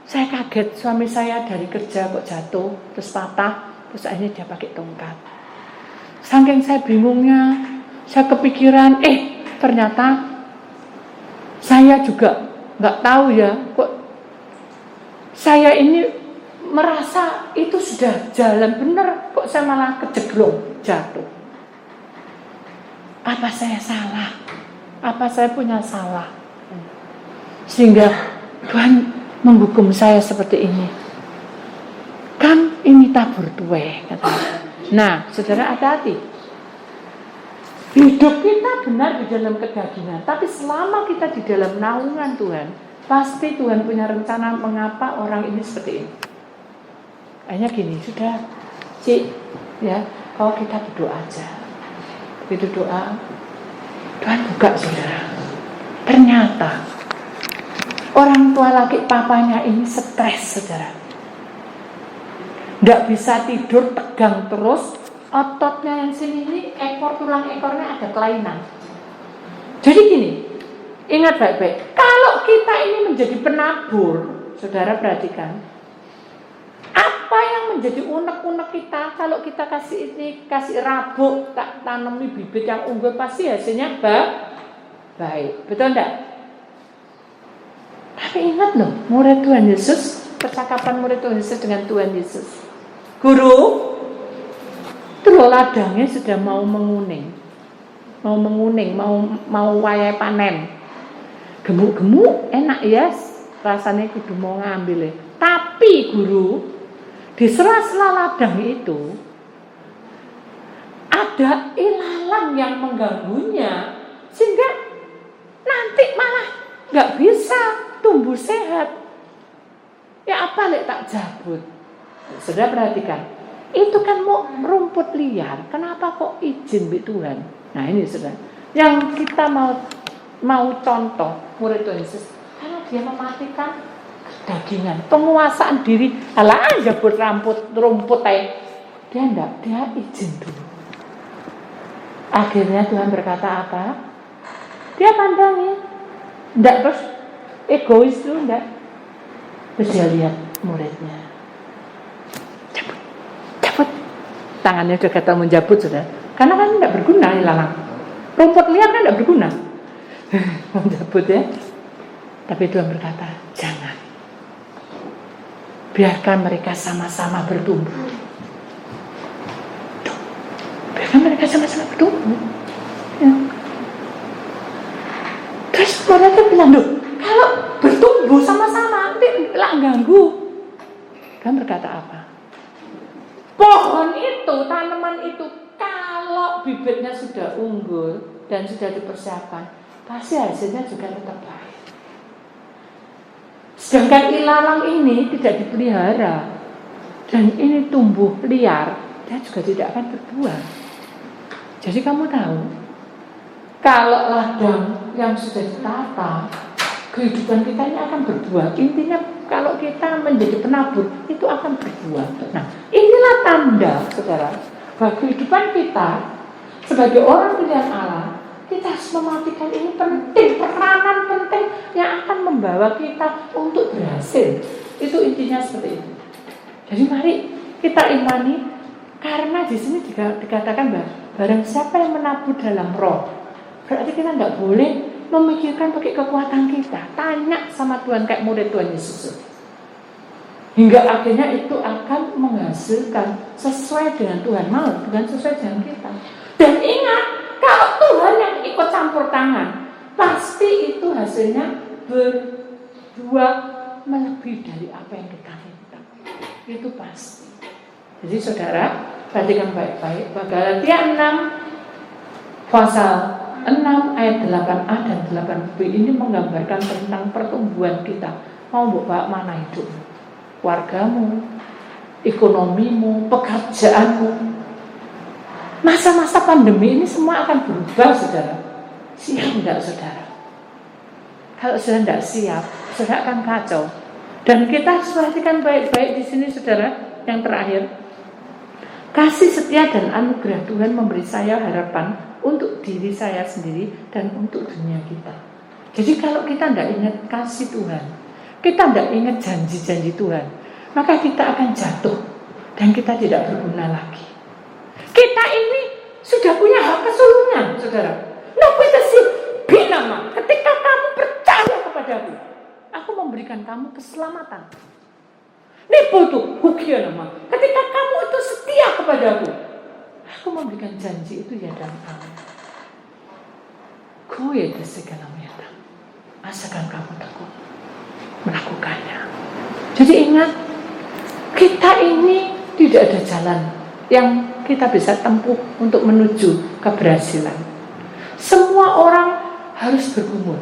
[SPEAKER 1] saya kaget, suami saya dari kerja kok jatuh, terus patah, terus akhirnya dia pakai tongkat. Saking saya bingungnya, saya kepikiran, ternyata saya juga nggak tahu ya, kok saya ini merasa itu sudah jalan benar, kok saya malah kejeglong, jatuh. Apa saya salah? Apa saya punya salah? Sehingga Tuhan menghukum saya seperti ini. Kan ini tabur tuwe, katanya. Nah, saudara, hati-hati. Hidup kita benar di dalam kedagingan, tapi selama kita di dalam naungan Tuhan, pasti Tuhan punya rencana mengapa orang ini seperti ini. Hanya gini, sudah, Cik, ya, kalau kita berdoa aja. Begitu doa, Tuhan buka, saudara. Ternyata orang tua laki papanya ini stres, saudara. Nggak bisa tidur, tegang terus. Ototnya yang sini ini, tulang ekornya ada kelainan. Jadi gini, ingat baik-baik. Kalau kita ini menjadi penabur, saudara perhatikan. Apa yang menjadi unek-unek kita, kalau kita kasih rabuk, tak tanami bibit yang unggul, pasti hasilnya baik. Betul enggak? Tapi ingat loh, murid Tuhan Yesus, percakapan murid Tuhan Yesus dengan Tuhan Yesus. Guru, itu loh ladangnya sudah mau menguning, mau wayai panen. Gemuk-gemuk, enak ya, rasanya kudu mau ngambil. Tapi guru, di sela-sela ladang itu ada ilalang yang mengganggunya, sehingga nanti malah nggak bisa tumbuh sehat. Ya apa lek tak jabut? Saudara perhatikan. Itu kan mau rumput liar. Kenapa kok izin bi Tuhan? Nah ini saudara, yang kita mau contoh murid Tuhan Yesus, karena dia mematikan kedagingan, penguasaan diri. Alah aja buat rumput dia enggak, dia izin dulu. Akhirnya Tuhan berkata apa? Dia pandangin, enggak terus egois dulu, enggak. Terus dia lihat muridnya. Tangannya sudah kata menjabut, sudah. Karena kan tidak berguna ilalang. Rumput liar kan tidak berguna. Menjabut ya. Tapi Tuhan berkata, jangan. Biarkan mereka sama-sama bertumbuh. Biarkan mereka sama-sama bertumbuh. Ya. Terus mereka bilang, kalau bertumbuh sama-sama nanti lah ganggu. Tuhan berkata apa? Pohon itu, tanaman itu, kalau bibitnya sudah unggul dan sudah dipersiapkan, pasti hasilnya juga tetap baik. Sedangkan ilalang ini tidak dipelihara dan ini tumbuh liar, dia juga tidak akan berbuah. Jadi kamu tahu, kalau ladang yang sudah ditata, kehidupan kita ini akan berbuah. Intinya kalau kita menjadi penabur, itu akan berbuah. Nah, inilah tanda, saudara, bahwa kehidupan kita sebagai orang pilihan Allah, kita harus mematikan ini penting, peranan penting yang akan membawa kita untuk berhasil. Itu intinya seperti itu. Jadi mari kita imani, karena di sini dikatakan bahwa barang siapa yang menabur dalam roh, berarti kita tidak boleh memikirkan pakai kekuatan kita. Tanya sama Tuhan kayak murid Tuhan Yesus. Hingga akhirnya itu akan menghasilkan sesuai dengan Tuhan mau, bukan sesuai dengan kita. Dan ingat, kalau Tuhan yang ikut campur tangan, pasti itu hasilnya berbuah melebihi dari apa yang kita minta. Itu pasti. Jadi saudara, perhatikan baik-baik. Galatia 6 pasal 6 ayat 8a dan 8b ini menggambarkan tentang pertumbuhan kita. Mau bawa mana hidup? Keluargamu, ekonomimu, pekerjaanmu. Masa-masa pandemi ini semua akan berubah, saudara. Siap enggak, saudara? Kalau saudara tidak siap, saudara akan kacau. Dan kita harus perhatikan baik-baik di sini, saudara. Yang terakhir, kasih setia dan anugerah Tuhan memberi saya harapan untuk diri saya sendiri dan untuk dunia kita. Jadi kalau kita tidak ingat kasih Tuhan, kita tidak ingat janji-janji Tuhan, maka kita akan jatuh dan kita tidak berguna lagi. Kita ini sudah punya hak kesulungan, saudara. Binama, ketika kamu percaya kepadaku, aku memberikan kamu keselamatan. Nama. Ketika kamu itu setia kepadaku, aku memberikan janji itu ya dalam kamu. Kue segala meta, asalkan kamu teguh melakukannya. Jadi ingat, kita ini tidak ada jalan yang kita bisa tempuh untuk menuju keberhasilan. Semua orang harus bergumul,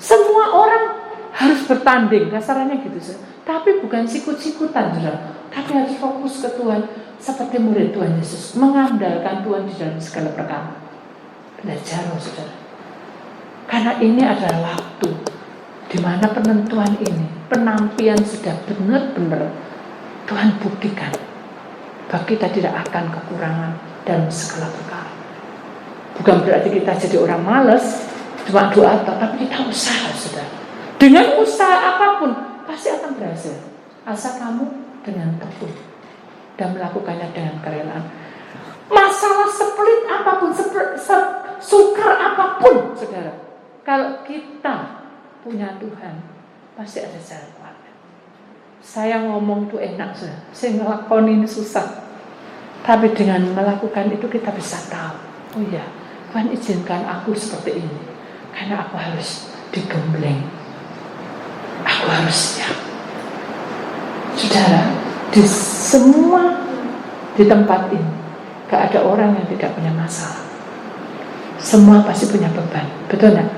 [SPEAKER 1] semua orang harus bertanding, kasarannya gitu. Tapi bukan sikut-sikutan, saudara. Tapi harus fokus ke Tuhan seperti murid Tuhan Yesus, mengandalkan Tuhan di dalam segala perkara. Belajar, saudara. Karena ini adalah waktu di mana penentuan ini, penampian sudah benar-benar Tuhan buktikan bahwa kita tidak akan kekurangan dalam segala perkara. Bukan berarti kita jadi orang malas, cuma doa, tapi kita usaha, saudara. Dengan usaha apapun pasti akan berhasil, asal kamu dengan tekun dan melakukannya dengan kerelaan. Masalah sepelit apapun, sukar apapun, saudara, kalau kita punya Tuhan, pasti ada jalan keluarnya. Saya ngomong itu enak, saudara. Saya ngelakon ini susah, tapi dengan melakukan itu kita bisa tahu, oh iya, Tuhan izinkan aku seperti ini karena aku harus digembleng, aku harus siap. Saudara, di semua di tempat ini gak ada orang yang tidak punya masalah. Semua pasti punya beban, betul gak?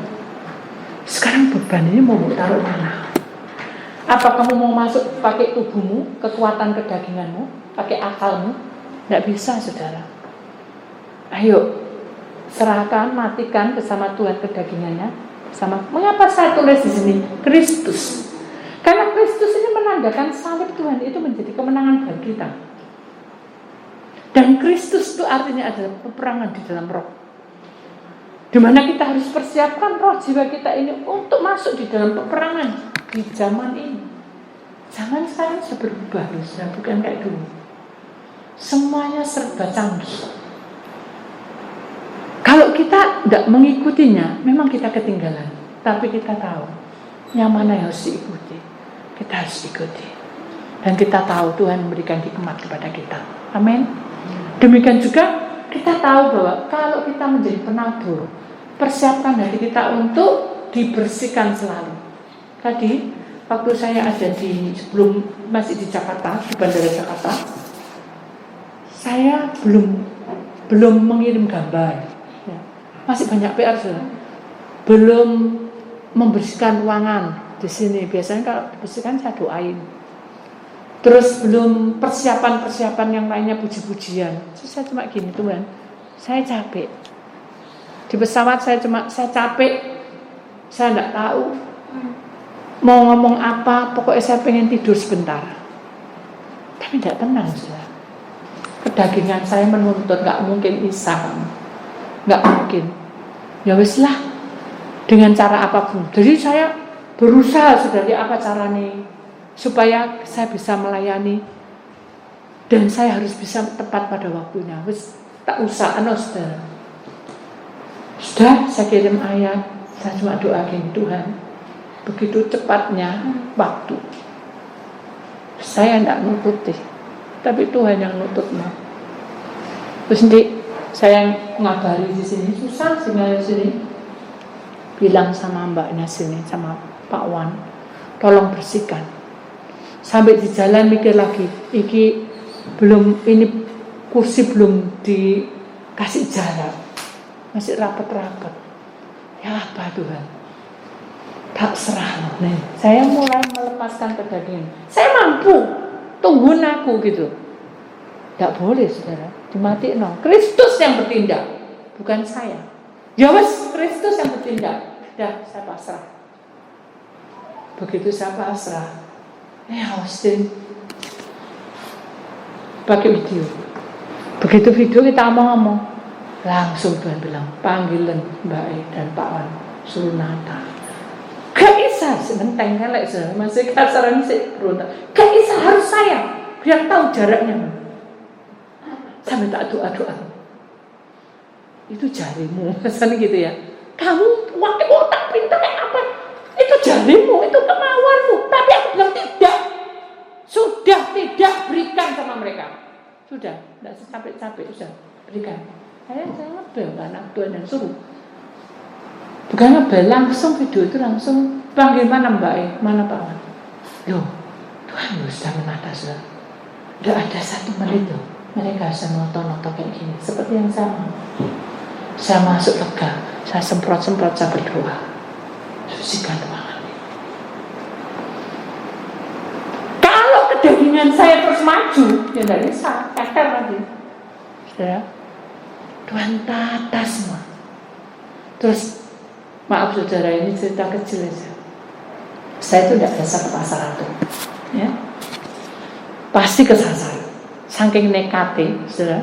[SPEAKER 1] Sekarang beban ini mau taruh mana? Apa kamu mau masuk pakai tubuhmu, kekuatan kedaginganmu, pakai akalmu? Gak bisa, saudara. Ayo, serahkan, matikan bersama Tuhan kedagingannya. Mengapa saya tulis di sini Kristus? Karena Kristus ini menandakan salib Tuhan itu menjadi kemenangan bagi kita. Dan Kristus itu artinya adalah peperangan di dalam roh, di mana kita harus persiapkan roh jiwa kita ini untuk masuk di dalam peperangan di zaman ini. Zaman sekarang sudah berubah, sudah bukan kayak dulu. Semuanya serba canggih. Kalau kita tidak mengikutinya, memang kita ketinggalan. Tapi kita tahu yang mana yang harus diikuti, kita harus ikuti. Dan kita tahu Tuhan memberikan hikmat kepada kita. Amin. Demikian juga kita tahu bahwa kalau kita menjadi penabur, persiapkan hati kita untuk dibersihkan selalu. Tadi waktu saya ada sebelum masih di Jakarta, di Bandara Jakarta, saya belum mengirim gambar. Masih banyak PR, saudara. Belum membersihkan ruangan di sini. Biasanya kalau dibersihkan saya doain. Terus belum persiapan-persiapan yang lainnya, puji-pujian. Terus saya cuma gini, Tuhan, saya capek. Di pesawat saya capek. Saya enggak tahu mau ngomong apa, pokoknya saya pengen tidur sebentar. Tapi enggak tenang, saudara. Kedagingan saya menuntut, enggak mungkin isa. Enggak mungkin. Ya wis lah, dengan cara apapun. Jadi saya berusaha, saudara, apa caranya supaya saya bisa melayani dan saya harus bisa tepat pada waktunya. Wis tak usah saudara. Sudah saya kirim ayat, saya cuma doa gini, Tuhan, begitu cepatnya waktu. Saya tidak nututi, tapi Tuhan yang nutut. Terus nanti saya ngabari di sini, susah sinyal di sini. Bilang sama mbaknya sini, sama Pak Wan, tolong bersihkan. Sampai di jalan mikir lagi, ini kursi belum dikasih jarak. masih rapat-rapat. Ya apa Tuhan? Tak serah nih. Saya mulai melepaskan kedagingan. Saya mampu, tungguin aku gitu. Tidak boleh saudara, dimatiin. Kristus yang bertindak, bukan saya. Ya wes, Kristus yang bertindak. Dah, saya pasrah. Begitu saya pasrah, Austin pakai video. Begitu video kita ngomong, langsung Tuhan bilang, panggilan Mbak E dan Pak Wan suruh nata. Gak bisa, sementara elek masih kasaran sih berontak. Gak bisa, harus saya biar tahu jaraknya. Sampai tak doa-doa. Itu jarimu, misalnya gitu ya. Kamu pakai otak pintar kayak apa? Itu jarimu, itu kemauanmu. Tapi aku bilang tidak. Sudah tidak, berikan sama mereka. Sudah, tidak capek-capek, sudah berikan. Saya ngebel anak Tuhan yang suruh. Bukan ngebel, langsung video itu langsung panggil mana Mbak E, mana Pak Wan. Loh, Tuhan sudah menata sudah. Tidak ada 1 menit loh. Mereka bisa nonton-nonton kayak gini. Seperti yang sama. Saya masuk lega, saya semprot-semprot, saya berdoa. Sucikan ruangan ini. Kalau kedagingan saya terus maju, ya tidak bisa, kakak lagi. Saudara, Tuhan tata semua. Terus, maaf saudara, ini cerita kecil aja. Saya itu tidak biasa ke pasar itu, ya. Pasti kesasar. Saking nekati, saudara,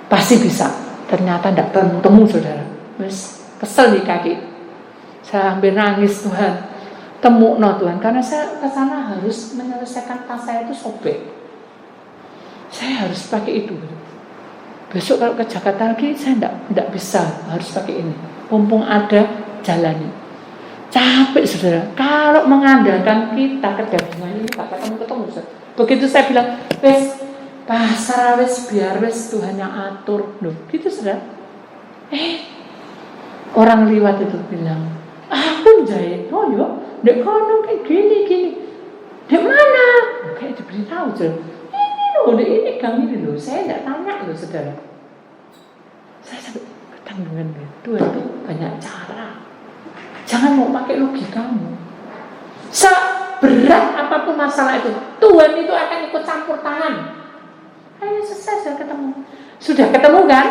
[SPEAKER 1] pasti bisa. Ternyata tidak bertemu, saudara. Terus kesel di kaki. Saya hampir nangis, Tuhan. Temu Tuhan, karena saya ke sana harus menyelesaikan tas saya itu sobek. Saya harus pakai itu. Besok kalau ke Jakarta lagi, saya tidak bisa, harus pakai ini. Mumpung ada, jalani. Capek, saudara. Kalau mengandalkan kita kedagingan ini, tak ketemu, saudara. Begitu saya bilang, pasrah biar Tuhan yang atur. Loh, gitu saudara. Orang liwat itu bilang, aku jahit. Oh yo, dek kono kayak gini. Dek mana? Kayak diberitahu saudara. Ini loh, dek ini gang ini loh. Saya tidak tanya loh saudara. Saya sampai ketanggungan Tuhan itu banyak cara. Jangan mau pakai logikamu. Seberat apapun masalah itu, Tuhan itu akan ikut campur tangan. Ayo selesai, sudah ketemu. Sudah ketemu kan?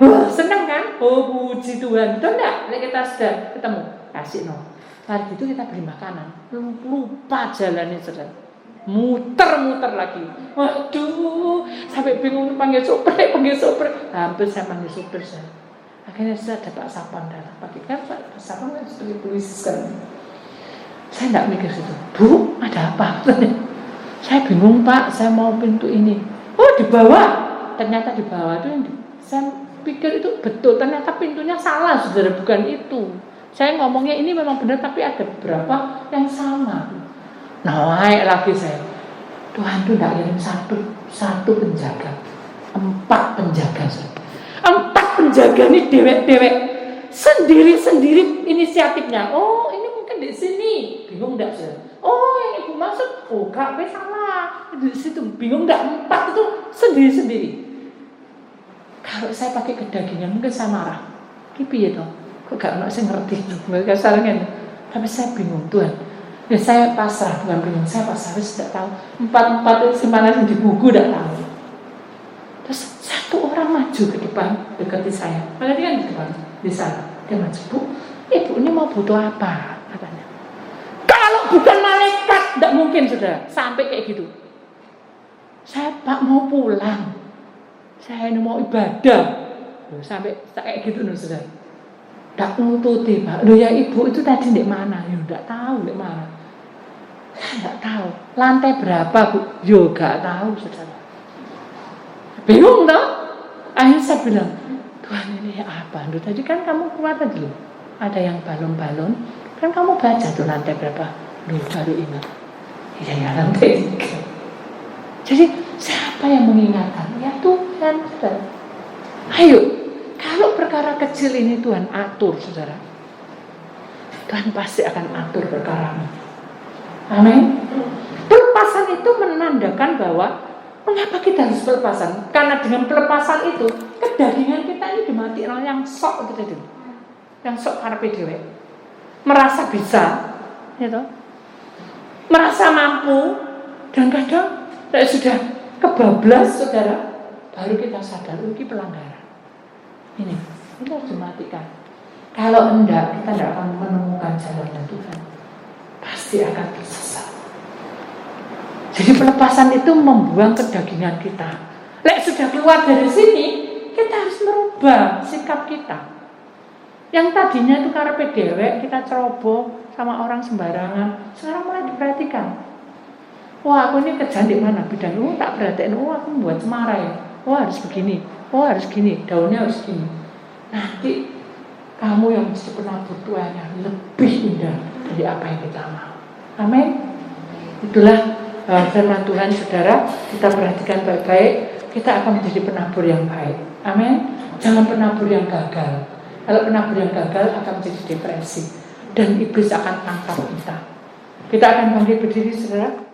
[SPEAKER 1] Wah, senang kan? Oh, puji Tuhan. Betul enggak? Kita sudah ketemu. Kasih Hari itu kita beri makanan. Lupa jalannya, saudara. Muter lagi. Waduh, sampai bingung panggil sopir. Hampir saya panggil sopir saya. Akhirnya saya ada Pak Sapan dalam. Pak Sapan kan sebagai polisi sekarang. Saya enggak mikir situ. Bu, ada apa? Saya bingung Pak, saya mau pintu ini. Oh di bawah, ternyata di bawah itu yang saya pikir itu betul, ternyata pintunya salah saudara, bukan itu. Saya ngomongnya ini memang benar, tapi ada beberapa yang sama. Naik lagi saya, Tuhan itu tidak kirim satu penjaga, 4 penjaga. 4 penjaga ini dewek sendiri inisiatifnya. Oh ini mungkin di sini, bingung tidak saudara? Oh yang ibu maksud, gak salah di situ, bingung enggak? 4 itu sendiri. Kalau saya pakai kedagingan mungkin saya marah. Piye toh? Kok gak ono sing ngerti mereka sarangan. Tapi saya bingung Tuhan. Ya saya pasrah, bukan bingung, saya pasrah wis tidak tahu. 4 itu mana yang di buku tidak tahu. Terus 1 orang maju ke depan dekati saya. Padahal dia kan di depan di sana. Dia maju, Bu, ibu ini mau butuh apa? Katanya. Kalau bukan malaikat, tidak mungkin sudah sampai kayak gitu. Saya Pak mau pulang, saya ini mau ibadah. Loh, sampai kayak gitu loh sudah. Tak nututi Pak. Loh ya ibu itu tadi di mana? Ya tidak tahu di mana. Saya tidak tahu. Lantai berapa Bu? Yo gak tahu saudara. Bingung toh? Akhirnya saya bilang, Tuhan ini apa? Loh tadi kan kamu keluar tadi loh. Ada yang balon-balon. Kan kamu baca tuh lantai berapa? Loh baru ingat. Iya ya lantai 3. Jadi siapa yang mengingatkan? Ya Tuhan, saudara. Ayo, kalau perkara kecil ini Tuhan atur, saudara. Tuhan pasti akan atur perkaramu. Amin. Pelepasan itu menandakan bahwa Mengapa kita harus pelepasan? Karena dengan pelepasan itu kedagingan kita ini dimatikan yang sok gitu, yang sok karepe dhewe, merasa bisa, gitu, merasa mampu, dan kadang sudah kebablas saudara, baru kita sadar ini pelanggaran. Ini harus dimatikan. Kalau enggak, kita tidak akan menemukan jalan Tuhan, pasti akan tersesat. Jadi pelepasan itu membuang kedagingan kita. Lek sudah keluar dari sini, kita harus merubah sikap kita. Yang tadinya itu karepe dewek, kita ceroboh sama orang sembarangan, sekarang mulai diperhatikan. Wah, aku ini kerjaan di mana? Bidang tak perhatiin. Aku membuat cemara ya. Harus begini. Harus gini. Daunnya harus gini. Nanti kamu yang mesti penabur tuanya lebih indah dari apa yang kita mau. Amin. Itulah firman Tuhan, saudara. Kita perhatikan baik-baik, kita akan menjadi penabur yang baik. Amin. Jangan penabur yang gagal. Kalau penabur yang gagal akan menjadi depresi, dan iblis akan tangkap kita. Kita akan bangkit berdiri, saudara.